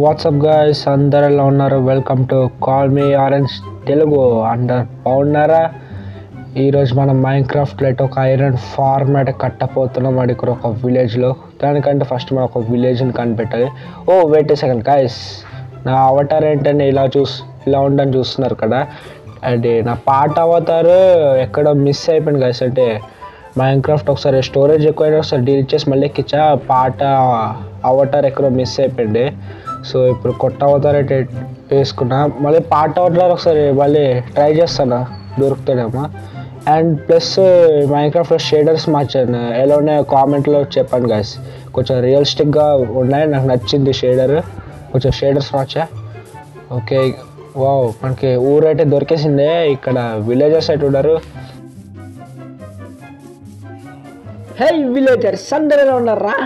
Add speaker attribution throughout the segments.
Speaker 1: WhatsApp guys, అందరు ఎలా ఉన్నారు? Welcome to call me orange Telugu. అందరు బాగున్నారా? ఈరోజు మనం మైన్క్రాఫ్ట్లో ఒక ఐరన్ ఫార్మ్ అయితే కట్టపోతున్నాం ఇక్కడ ఒక విలేజ్లో. దానికంటే ఫస్ట్ మనం ఒక విలేజ్ని కనిపెట్టాలి. ఓ వెయిట్ ఏ సెకండ్ గైస్, నా అవతార్ ఏంటంటే ఇలా ఉండని చూస్తున్నారు కదా, అంటే నా పాట అవతార్ ఎక్కడో మిస్ అయిపోయింది గైస్. అంటే మైన్క్రాఫ్ట్ ఒకసారి స్టోరేజ్ ఎక్కువైనా ఒకసారి డిలీట్ చేసి మళ్ళీ ఎక్కించా, పాట అవతార్ ఎక్కడో మిస్ అయిపోయింది. సో ఇప్పుడు కొత్త అవతార్ అయితే వేసుకున్నా, మళ్ళీ పాట అవతార్ ఒకసారి మళ్ళీ ట్రై చేస్తాను, దొరుకుతాడేమో. అండ్ ప్లస్ మైన్క్రాఫ్ట్లో షేడర్స్ మార్చాను, ఎలా ఉన్నాయో కామెంట్లో చెప్పండి గైస్. కొంచెం రియలిస్టిక్గా ఉన్నాయి, నాకు నచ్చింది షేడర్. కొంచెం షేడర్స్ మార్చా. ఓకే, వావ్, మనకి ఊరైతే దొరికేసిందే. ఇక్కడ విలేజర్స్ అయితే ఉన్నారు. హే విలేజర్స్, అందరూ ఎలా ఉన్నారా?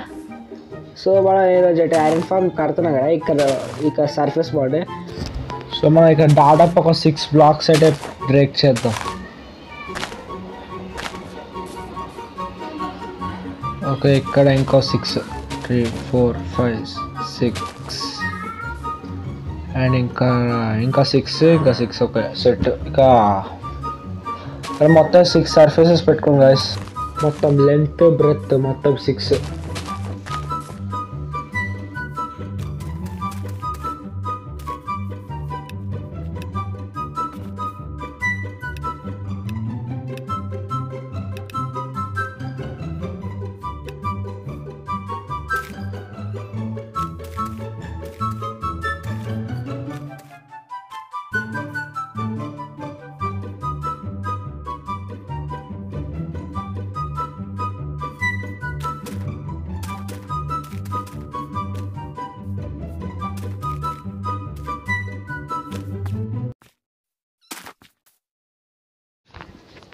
Speaker 1: సో మనం ఈరోజు అయితే ఐరన్ ఫార్మ్ కడుతున్నాం కదా, ఇక్కడ సర్ఫేస్ బాడీ. సో మనం ఇక్కడ దాదాపు ఒక 6 బ్లాక్స్ అయితే బ్రేక్ చేద్దాం. ఓకే, ఇక్కడ ఇంకో 6, 3, 4, 5, 6 అండ్ ఇంకా 6 ఓకే సెట్. ఇక మొత్తం 6 సర్ఫేసెస్ పెట్టుకోండి గైస్. మొత్తం లెంత్ బ్రెత్ మొత్తం 6.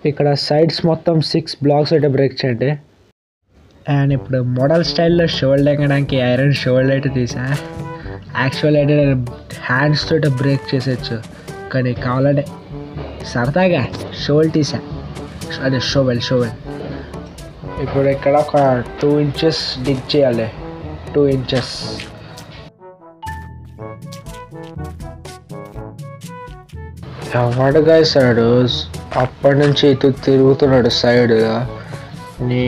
Speaker 1: ఇక్కడ సైడ్స్ మొత్తం 6 బ్లాక్స్ అయితే బ్రేక్ చేయండి. అండ్ ఇప్పుడు మోడల్ స్టైల్లో షోల్డ్ ఎక్కడానికి ఐరన్ షోల్డ్ అయితే తీసా. యాక్చువల్ అయితే నేను హ్యాండ్స్ తోటి బ్రేక్ చేసేయచ్చు, కానీ కావాలంటే సరదాగా షోల్డ్ తీసా. అదే షోవెల్. ఇప్పుడు ఇక్కడ ఒక 2 ఇంచెస్ డిగ్ చేయాలి. 2 ఇంచెస్. ఎవడు గైస్ ఆడు అప్పటి నుంచి ఇటు తిరుగుతున్నాడు సైడ్. నీ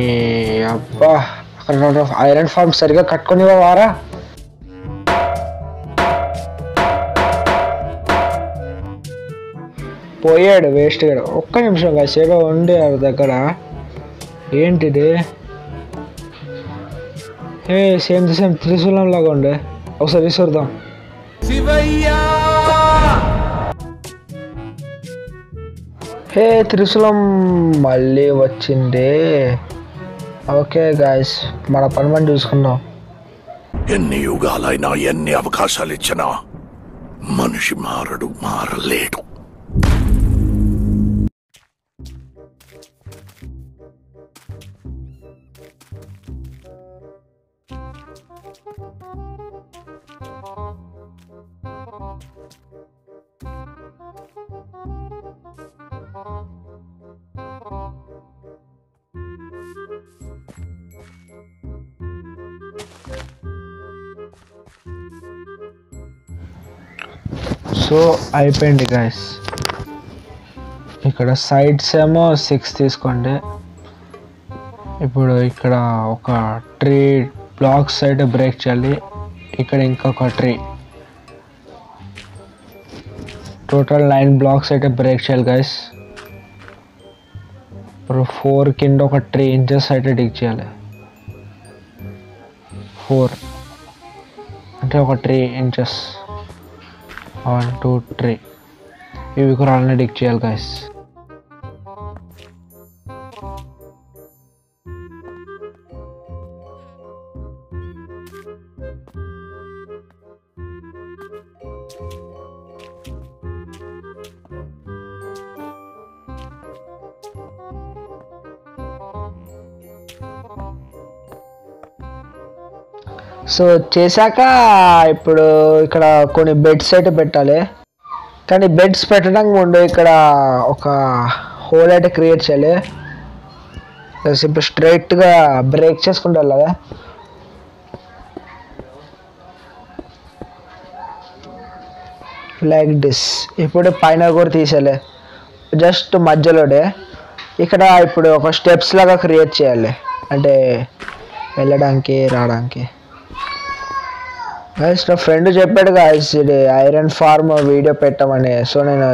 Speaker 1: అబ్బా, అక్కడ ఐరన్ ఫార్మ్ సరిగా కట్టుకొని వారా. పోయాడు వేస్ట్ గా. ఒక్క నిమిషం గైస్, ఏదో ఉండే దగ్గర. ఏంటిది? సేమ్ త్రిశూలం లాగా ఉండే, ఒకసారి విసురుదాం. హే, త్రిశూలం మళ్ళీ వచ్చింది. ఓకే గాయస్, మన పని మనం చూసుకుందాం.
Speaker 2: ఎన్ని యుగాలైనా ఎన్ని అవకాశాలు ఇచ్చినా మనిషి మారలేడు.
Speaker 1: సో అయిపోయింది గాయస్. ఇక్కడ సైడ్స్ ఏమో 6 తీసుకోండి. ఇప్పుడు ఇక్కడ ఒక 3 బ్లాక్స్ అయితే బ్రేక్ చేయాలి. ఇక్కడ ఇంకొక 3, టోటల్ 9 బ్లాక్స్ అయితే బ్రేక్ చేయాలి గాయస్. ఇప్పుడు 4 కింద ఒక 3 ఇంచెస్ అయితే డిగ్ చేయాలి. 4 అంటే ఒక 3 ఇంచెస్. 1, 2, 3 ఇవి కూడా అన్నీ డిగ్ చేయాలి గైస్. సో చేశాక ఇప్పుడు ఇక్కడ కొన్ని బెడ్స్ అయితే పెట్టాలి. కానీ బెడ్స్ పెట్టడానికి ముందు ఇక్కడ ఒక హోల్ అయితే క్రియేట్ చేయాలి. ఇప్పుడు స్ట్రైట్గా బ్రేక్ చేసుకుంటా కదా. Like this. ఇప్పుడు పైన కూడా తీసేలే, జస్ట్ మధ్యలోనే ఇక్కడ ఇప్పుడు ఒక స్టెప్స్ లాగా క్రియేట్ చేయాలి, అంటే వెళ్ళడానికి రావడానికి. గైస్ నా ఫ్రెండ్ చెప్పాడు గైస్ ఇది ఐరన్ ఫార్మ్ వీడియో పెట్టమని, సో నేను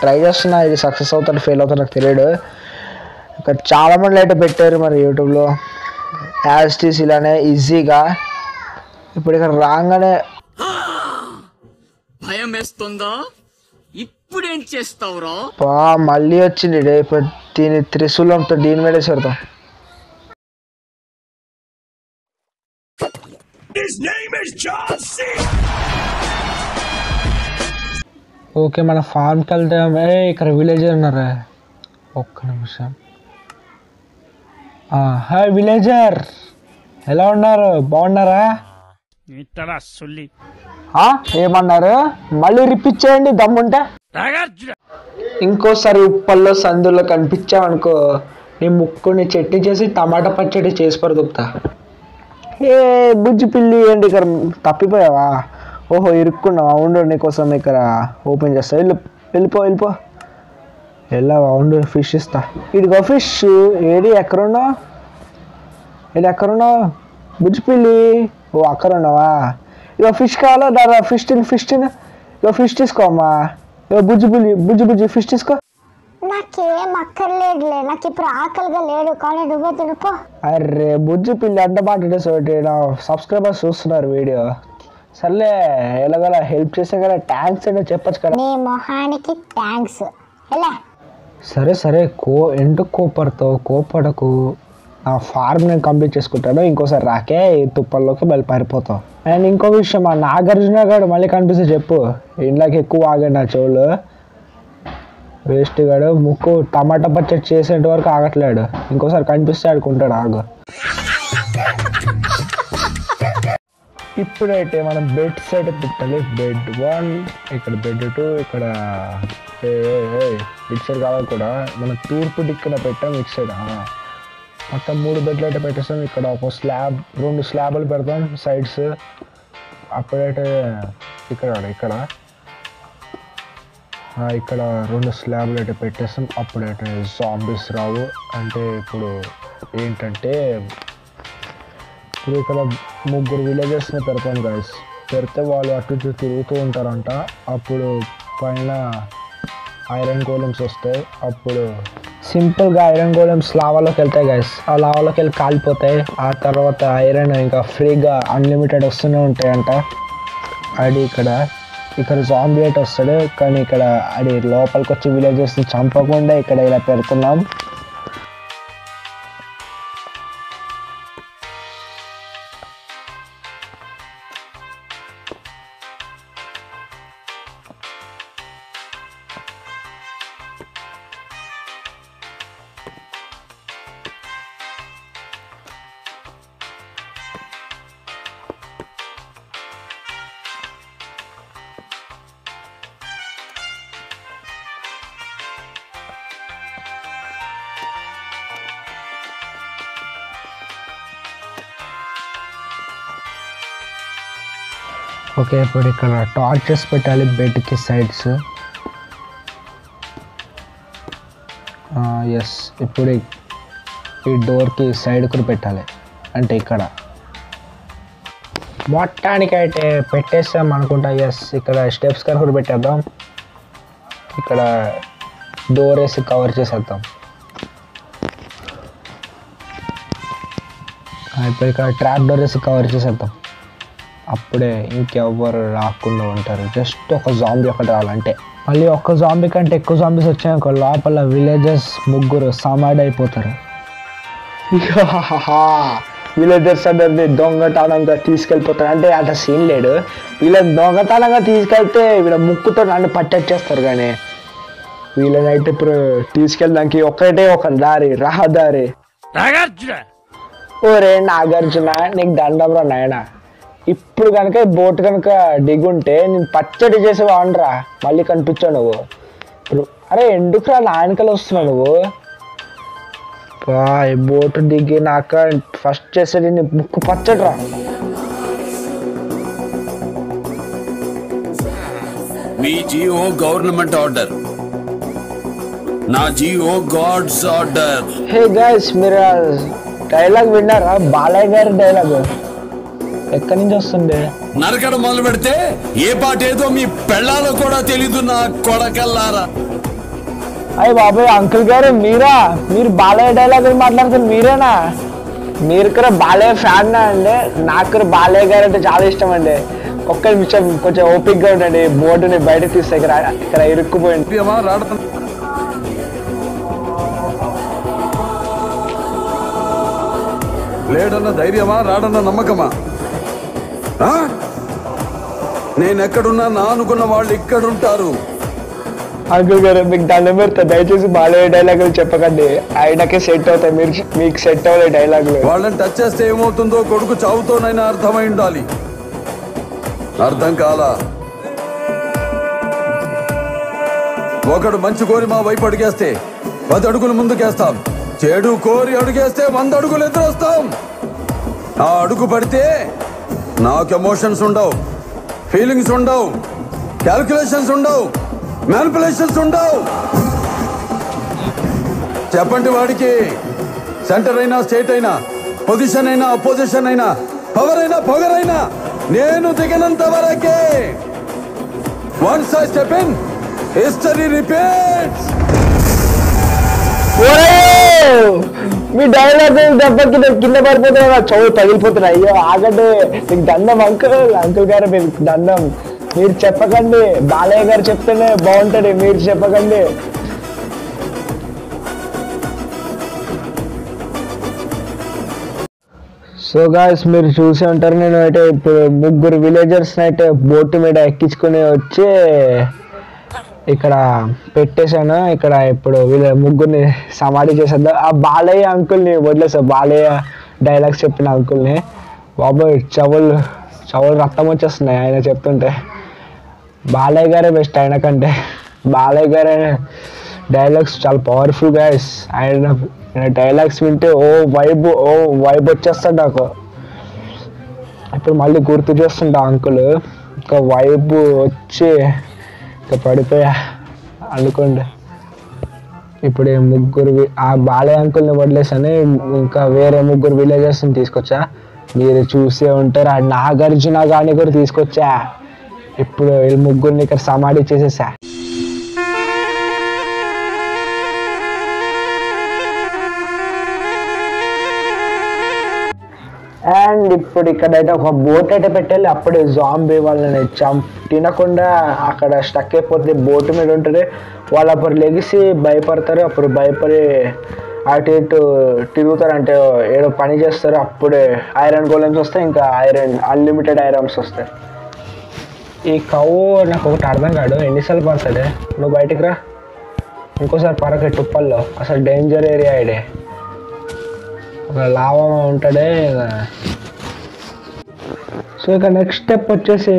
Speaker 1: ట్రై చేస్తున్నా. ఇది సక్సెస్ అవుతాను ఫెయిల్ అవుతాను నాకు తెలియదు. ఇక్కడ చాలామంది అయితే పెట్టారు మరి యూట్యూబ్లో యాజ్ టీస్ ఇలానే ఈజీగా. ఇప్పుడు ఇక్కడ రాగానే
Speaker 3: భయం వేస్తుందా? ఇప్పుడేం చేస్తావురా?
Speaker 1: మళ్ళీ వచ్చింది ఇప్పుడు దీని త్రిశూలంతో దీని మీద చేరుతాం. ఓకే మన ఫార్మ్కి వెళ్తాం. ఇక్కడ విలేజర్ ఉన్నారా, ఒక్క నిమిషం. హాయ్ విలేజర్, ఎలా ఉన్నారు, బాగున్నారా? ఏమన్నారు మళ్ళీ రిపీట్ చేయండి దమ్ముంటే. ఇంకోసారి ఉప్పల్లో సందులో కనిపించావనుకో నీ ముక్కుని చట్నీ చేసి టమాటా పచ్చడి చేసి పడుతుతా. ఏ బుజ్జి పిల్లి ఏంటి ఇక్కడ తప్పిపోయావా? ఓహో ఇరుక్కున్నావు, అవును నీకోసం ఇక్కడ ఓపెన్ చేస్తా. వెళ్ళిపో వెళ్ళా, అవును ఫిష్ ఇస్తా. ఇదిగో ఫిష్. ఏది ఎక్కడున్నావు, ఎక్కడున్నావు బుజ్జి పిల్లి? ఓ అక్కడ ఉన్నావా? ఇక ఫిష్ కావాలా, దాదా ఫిష్ తిను. ఇక ఫిష్ తీసుకోమ్మా. ఇక బుజ్జి ఫిష్ తీసుకో.
Speaker 4: నాకేం అక్కర్లేదులే, నాకు ఇప్పుడు ఆకలిగా లేదు, కానీ నువ్వే తినుకో.
Speaker 1: అరే బుజ్జి పిల్లి అంటే మాట్లాడేసోటి నా సబ్స్క్రైబర్స్ చూస్తున్నారు వీడియో. సర్లే ఎలాగలా హెల్ప్ చేసే కదా, థ్యాంక్స్ అంటే చెప్పచ్చు కదా.
Speaker 4: నీ మొహానికి థ్యాంక్స్.
Speaker 1: సరే ఎందుకు కోపడకు. నా ఫార్మ్ నేను కంప్లీట్ చేసుకుంటాను, ఇంకోసారి రాకే తుప్పల్లోకి పారిపోతావు. అండ్ ఇంకో విషయం, మా నాగార్జున గారు మళ్ళీ కనిపిస్తే చెప్పు, ఇంట్లోకి ఎక్కువ ఆగాడు నా చెవులు. వేస్ట్ గాడు ముక్కు టమాటా పచ్చడి చేసేంత వరకు ఆగట్లేడు, ఇంకోసారి కనిపిస్తే ఆడుకుంటాడు ఆగు. ఇప్పుడైతే మనం బెడ్ సైడ్ పెట్టాలి. బెడ్ 1 ఇక్కడ, బెడ్ 2 ఇక్కడ. ఇటు సైడ్ కావాలి కూడా, మనం తూర్పు దిక్కున పెట్టాం ఇటు సైడ్. మొత్తం 3 బెడ్లు అయితే పెట్టేస్తాం. ఇక్కడ ఒక స్లాబ్, 2 స్లాబ్లు పెడతాం సైడ్స్. అప్పుడైతే ఇక్కడ 2 స్లాబ్లు అయితే పెట్టేస్తాం. అప్పుడైతే జాంబీస్ రావు. అంటే ఇప్పుడు ఏంటంటే ఇప్పుడు ఇక్కడ 3 విలేజెస్ని పెడతాం గైస్. పెడితే వాళ్ళు అటు ఇటు తిరుగుతూ ఉంటారంట. అప్పుడు పైన ఐరన్ గోలెమ్స్ వస్తాయి. అప్పుడు సింపుల్గా ఐరన్ గోలెమ్స్ లావాలోకి వెళ్తాయి గైస్. ఆ లావాలోకి వెళ్ళి కాలిపోతాయి. ఆ తర్వాత ఐరన్ ఇంకా ఫ్రీగా అన్లిమిటెడ్ వస్తూనే ఉంటాయంట. అది ఇక్కడ జాంబీ అయితే వస్తాడు, కానీ ఇక్కడ అది లోపలికి వచ్చి విలేజెస్ని చంపకుండా ఇక్కడ ఇలా పెడుతున్నాం. ఓకే ఇప్పుడు ఇక్కడ టార్చెస్ పెట్టాలి బెడ్కి సైడ్స్. ఎస్ ఇప్పుడు ఈ డోర్కి సైడ్ కూడా పెట్టాలి, అంటే ఇక్కడ మొత్తానికి అయితే పెట్టేస్తాం అనుకుంటా. ఎస్ ఇక్కడ స్టెప్స్ కూడా పెట్టేద్దాం. ఇక్కడ డోర్ వేసి కవర్ చేసేద్దాం. ఇప్పుడు ఇక్కడ ట్రాప్ డోర్ వేసి కవర్ చేసేద్దాం. అప్పుడే ఇంకెవ్వరు రాకుండా ఉంటారు. జస్ట్ ఒక జాంబీ ఒకటి రావాలంటే. మళ్ళీ ఒక్క జాంబీ కంటే ఎక్కువ జాంబీస్ వచ్చాయనుకో లోపల విలేజర్స్ 3 సమాడ్ అయిపోతారు. విలేజర్స్ అందరినీ దొంగతనంగా తీసుకెళ్ళిపోతారు. అంటే అంత సీన్ లేడు, వీళ్ళని దొంగతనంగా తీసుకెళ్తే వీళ్ళ ముక్కుతో నన్ను పట్టేస్తారు. కానీ వీళ్ళనైతే ఇప్పుడు తీసుకెళ్ళడానికి ఒకటే ఒక దారి, రహదారి. ఓరే నాగార్జున నీకు దండం రా నాయన. ఇప్పుడు కనుక బోట్ కనుక దిగుంటే నేను పచ్చడి చేసి వాడరా, మళ్ళీ కనిపించావు నువ్వు. అరే ఎందుకురా నా వెనకాల వస్తున్నావు నువ్వు? బోట్ దిగి నాక ఫస్ట్ చేసేది నీ ముక్కు పచ్చడి రా.
Speaker 5: మీ జియో గవర్నమెంట్ ఆర్డర్, నా GO God's order.
Speaker 1: Hey guys, మీరు డైలాగ్ విన్నారా? బాలయ్య గారి డైలాగ్ ఎక్కడి నుంచి వస్తుంది?
Speaker 5: నరకడం మొదలు పెడితే ఏ పాట ఏదో మీ పెళ్ళాలో కూడా తెలీదు నా కొడకల్లారా.
Speaker 1: అయ్య బాబాయ్, అంకుల్ గారు మీరా? మీరు బాలయ్య డైలాగ్ మాట్లాడుతున్నారు మీరేనా? మీరు కూడా బాలయ్య ఫ్యాన్ అండి. నాకు బాలయ్య గారు అంటే చాలా ఇష్టం అండి. ఒక్క నిమిషం కొంచెం ఓపిక్గా ఉండండి, బోర్డుని బయట తీస్తే ఇక్కడ ఇరుక్కుపోయింది.
Speaker 5: లేడన్న ధైర్యమా, రాడన్న నమ్మకమా? నేనెక్కడున్నా నా అనుకున్న వాళ్ళు ఇక్కడుంటారు.
Speaker 1: అంకుల్ గారు మీకు దండం పెడతా, దయచేసి బాలయ్య డైలాగులు చెప్పకండి. ఆయనకే సెట్ అవుతాయి, మీకు సెట్ అవ్వలే డైలాగులు.
Speaker 5: వాళ్ళని టచ్ చేస్తే ఏమవుతుందో కొడుకు చావుతోనైనా అర్థమై ఉండాలి. అర్థం కాలా? ఒకడు మంచి కోరి మా వైపు అడిగేస్తే 10 అడుగులు ముందుకేస్తాం, చెడు కోరి అడుగేస్తే 100 అడుగులు ఎదురొస్తాం. ఆ అడుగు పడితే నాకు ఎమోషన్స్ ఉండవు, ఫీలింగ్స్ ఉండవు, క్యాల్కులేషన్స్ ఉండవు, మ్యానిపులేషన్స్ ఉండవు. చెప్పండి వాడికి, సెంటర్ అయినా స్టేట్ అయినా, పొజిషన్ అయినా అపోజిషన్ అయినా, పవర్ అయినా పొగరైనా, నేను దిగనంత వరకే. Once I step in, history repeats.
Speaker 1: Me dialogue దెబ్బకి కింద పడిపోతున్నా, చదువు తగిలిపోతున్నా. అయ్యో ఆగండి, మీకు దండం అంకుల్ గారు, మీకు దండం. మీరు చెప్పకండి, బాలయ్య గారు చెప్తేనే బాగుంటుంది, మీరు చెప్పకండి. సో గాయ్స్, మీరు చూసి ఉంటారు, నేను అయితే ఇప్పుడు 3 విలేజర్స్ని అయితే బోటు మీద ఎక్కించుకుని వచ్చి ఇక్కడ పెట్టేశాను. ఇక్కడ ఇప్పుడు వీళ్ళ 3 సమాధి చేసేద్దాం. ఆ బాలయ్య అంకుల్ని వదిలేసా, బాలయ్య డైలాగ్స్ చెప్పిన అంకుల్ని. బాబోయ్, చెవులు రక్తం వచ్చేస్తున్నాయి ఆయన చెప్తుంటే. బాలయ్య గారే బెస్ట్ ఆయన కంటే. బాలయ్య గారే డైలాగ్స్ చాలా పవర్ఫుల్ గైస్. ఆయన డైలాగ్స్ వింటే ఓ వైబ్ వచ్చేస్తాడు నాకు. ఇప్పుడు మళ్ళీ గుర్తు చేస్తుంటా అంకుల్, ఇంకా వైబ్ వచ్చి ఇంకా పడిపోయా అనుకోండి. ఇప్పుడు 3 ఆ బాలయ్య అంకుల్ని వదిలేసాను, ఇంకా వేరే 3 విలేజర్స్ని తీసుకొచ్చా. మీరు చూసే ఉంటారు, ఆ నాగార్జున గాని కూడా తీసుకొచ్చా. ఇప్పుడు వీళ్ళు 3 ఇక్కడ సమాధి చేసేసా. అండ్ ఇప్పుడు ఇక్కడైతే ఒక బోట్ అయితే పెట్టాలి. అప్పుడే జాంబీ వాళ్ళని తినకుండా అక్కడ స్టక్ అయిపోతుంది, బోటు మీద ఉంటుంది. వాళ్ళు అప్పుడు లెగిసి భయపడతారు, అప్పుడు భయపడి అటు ఇటు తిరుగుతారు, అంటే ఏదో పని చేస్తారు. అప్పుడే ఐరన్ గోలెమ్స్ వస్తాయి, ఇంకా అన్లిమిటెడ్ ఐరన్స్ వస్తాయి. ఈ కవ్వు నాకు ఒకటి అర్థం కాదు, ఎన్నిసార్లు పడుతుంది? నువ్వు బయటికి రా, ఇంకోసారి పరకే తుప్పల్లో, అసలు డేంజర్ ఏరియా ఇడే. ఒక లావా ఉంటుంది. సో ఇక నెక్స్ట్ స్టెప్ వచ్చేసి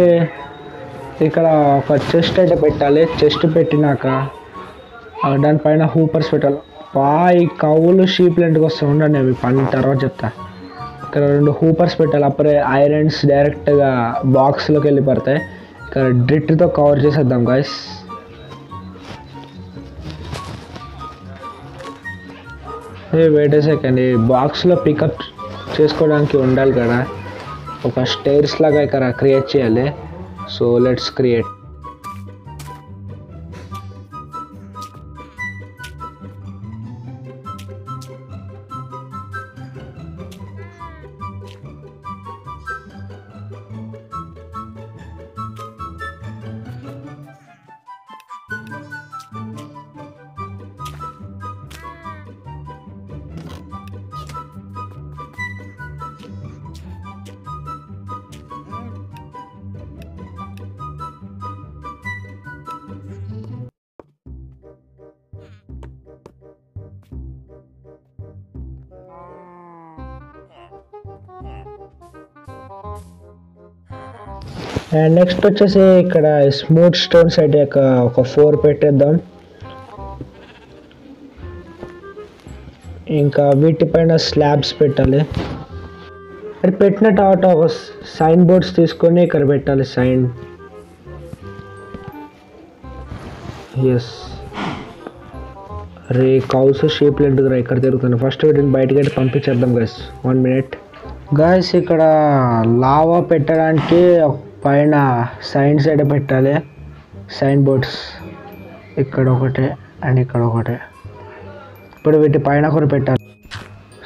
Speaker 1: ఇక్కడ ఒక చెస్ట్ అయితే పెట్టాలి. చెస్ట్ పెట్టినాక దానిపైన హూపర్స్ పెట్టాలి. ఈ కవులు షీప్లు ఇంటికి వస్తూ ఉండండి, అవి పని తర్వాత చెప్తా. ఇక్కడ 2 హూపర్స్ పెట్టాలి, అప్పుడే ఐరన్స్ డైరెక్ట్గా బాక్స్లోకి వెళ్ళి పడతాయి. ఇక్కడ డ్రిట్తో కవర్ చేసేద్దాం గాయస్. వెయిట్ ఏ సెకండ్, ఈ బాక్స్లో పికప్ చేసుకోవడానికి ఉండాలి కదా, ఒక స్టైర్స్ లాగా ఇక్కడ క్రియేట్ చేయాలి. So let's create. And next వచ్చేసి ఇక్కడ స్మూత్ స్టోన్స్ అయితే ఒక 4 పెట్టేద్దాం. ఇంకా వీటిపైన స్లాబ్స్ పెట్టాలి. అది పెట్టిన తర్వాత ఒక సైన్ బోర్డ్స్ తీసుకొని ఇక్కడ పెట్టాలి. సైన్ ఎస్ రే కౌస్ షేప్లు ఎందుకు రా ఇక్కడ తిరుగుతున్నాయి. ఫస్ట్ వీటిని బయటకి అయితే పంపించేద్దాం గైస్. 1 minute guys. ఇక్కడ లావా పెట్టడానికి పైన సైన్ సైడ్ పెట్టాలి సైన్ బోర్డ్స్. ఇక్కడ ఒకటే అండ్ ఇక్కడ ఒకటే. ఇప్పుడు వీటి పైన కూడా పెట్టాలి.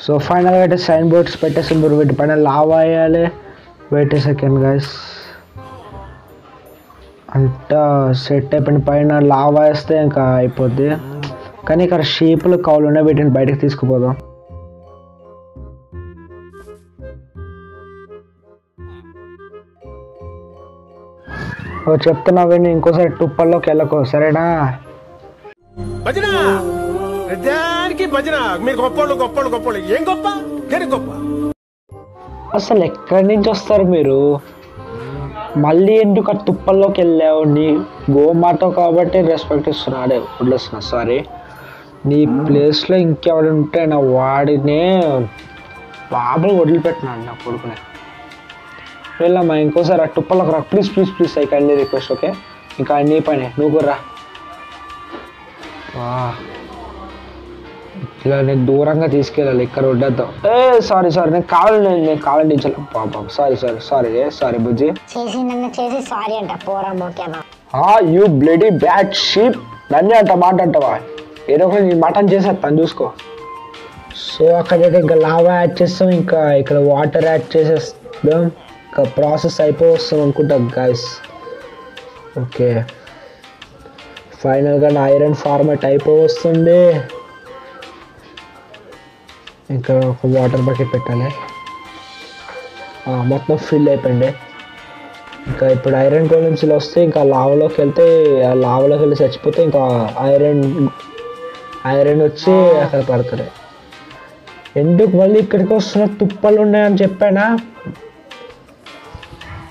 Speaker 1: సో ఫైనల్గా అయితే సైన్ బోర్డ్స్ పెట్టేసి ఇప్పుడు వీటి పైన లావా వేయాలి. Wait second guys. అంతా సెట్ అయిపోయిన పైన లావా వేస్తే ఇంకా అయిపోద్ది. కానీ ఇక్కడ షేపులు కౌలు ఉన్నాయి, వీటిని బయటకు తీసుకుపోదాం. చెప్తున్నా విని ఇంకోసారి టుప్పల్లోకి వెళ్ళకో సరేనా.
Speaker 6: భజన దానికి భజన. మీరు గొప్పోళ్ళు గొప్పోళ్ళు గొప్పోళ్ళు. ఏం గొప్ప దేని గొప్ప?
Speaker 1: అసలు ఎక్కడి నుంచి వస్తారు మీరు? మళ్ళీ ఎందుకు ఆ తుప్పల్లోకి వెళ్ళావు? నీ గోమాతో కాబట్టి రెస్పెక్ట్ ఇస్తున్నాడే వదిలేస్తున్నా. సారీ. నీ ప్లేస్లో ఇంకెవడు ఉంటే నా వాడినే బాబుని వదిలిపెట్టినాడు నా కొడుకునే. వెళ్ళమ్మా ఇంకోసారి ఆ టుప్పల్లోకి రా please please please. I kindly request. Okay ఇంకా నీ పని నువ్వు కూడా రా. ఇలా నేను దూరంగా తీసుకెళ్ళాలి. ఇక్కడ వడ్డద్దాం. సారీ నేను కావాలని బాబా. సారీ బుజ్జి.
Speaker 4: చేసి సారీ అంట పోరా మోకేనా.
Speaker 1: You bloody bad sheep. నన్నే అంట మాట అంటావా? ఏదో ఒకటి నీ మటన్ చేసేస్తాను చూసుకో. సో అక్కడైతే ఇంకా లావా యాడ్ చేస్తాం, ఇంకా ఇక్కడ వాటర్ యాడ్ చేసేస్తాం. ఇంకా ప్రాసెస్ అయిపోవస్తాం అనుకుంటా గైస్. ఓకే ఫైనల్గా నా ఐరన్ ఫార్మాట్ అయిపోవస్తుంది. ఇంకా ఒక వాటర్ బకెట్ పెట్టాలి. మొత్తం ఫిల్ అయిపోయింది. ఇంకా ఇప్పుడు ఐరన్ గోలెమ్స్లో వస్తే ఇంకా లావాలోకి వెళ్తే ఆ లావాలోకి వెళ్ళి చచ్చిపోతే ఇంకా ఐరన్ వచ్చి అక్కడ పడతారు. ఎందుకు మళ్ళీ ఇక్కడికి వస్తున్న తుప్పలు ఉన్నాయని చెప్పానా?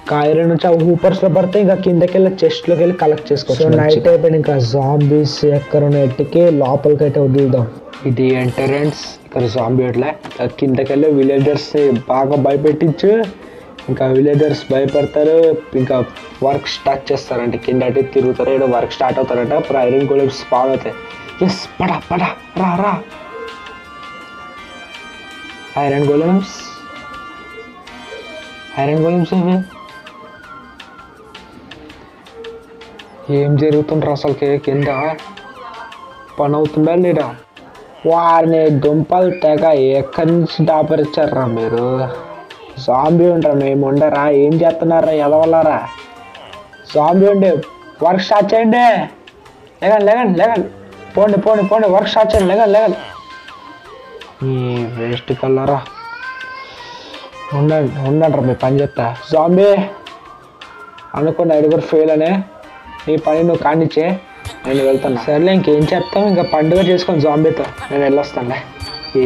Speaker 1: ఇంకా ఐరన్ వచ్చి ఆ హూపర్స్లో పడితే ఇంకా కిందకి వెళ్ళి చెస్ట్లోకి వెళ్ళి కలెక్ట్ చేసుకోవచ్చు. నైట్ అయిపోయింది. ఇంకా జాంబీస్ ఎక్కడ ఉన్న ఎట్టుకి లోపలికి అయితే వదులుదాం. ఇది ఎంట్రన్స్. ఇక్కడ జాంబీ అట్లా కిందకి వెళ్ళి విలేజర్స్ని బాగా భయపెట్టించు. ఇంకా విలేజర్స్ భయపడతారు. ఇంకా వర్క్ స్టార్ట్ చేస్తారంటే కింద అటు తిరుగుతారు. ఏదో వర్క్ స్టార్ట్ అవుతారంట. అప్పుడు ఐరన్ గోలెమ్స్ స్పాన్ అవుతాయి. ఎస్ పడా రా ఐరన్ గోలెమ్స్ ఏమి ఏం జరుగుతుండ్రా అసలుకి? కింద పని అవుతుందా లేదా? వారిని దుంపలు తెగ ఎక్కడి నుంచి దాపరిచ్చారా మీరు? జాంబీ ఉండరా మేము ఉండరా? ఏం చేస్తున్నారా ఎదవలారా? జాంబీ ఉండి వర్క్ స్టార్ట్ చేయండి. లేకండి పోండి వర్క్ స్టార్ట్ చేయండి. లేకండి ఈ వేస్ట్ కలరా. ఉండండి మీ పని చెప్తా. జాంబీ అనుకున్న ఐదుగురు ఫెయిల్ అనే నీ పని నువ్వు కానిచ్చే. నేను వెళ్తాను. సరేలే ఇంకేం చెప్తాం. ఇంకా పండుగ చేసుకొని జాంబీతో నేను వెళ్ళొస్తానులే. ఈ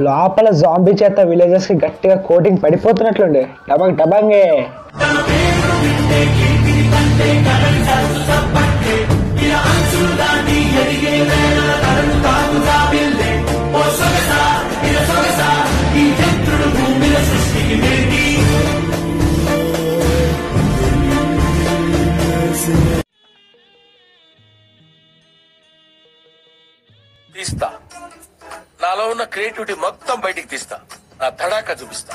Speaker 1: లోపల జాంబీ చేత విలేజెస్ కి గట్టిగా కోటింగ్ పడిపోతున్నట్లుండే. డబంగే
Speaker 7: తీస్తా. నాలో ఉన్న క్రియేటివిటీ మొత్తం బయటికి తీస్తా. నా తడాక చూపిస్తా.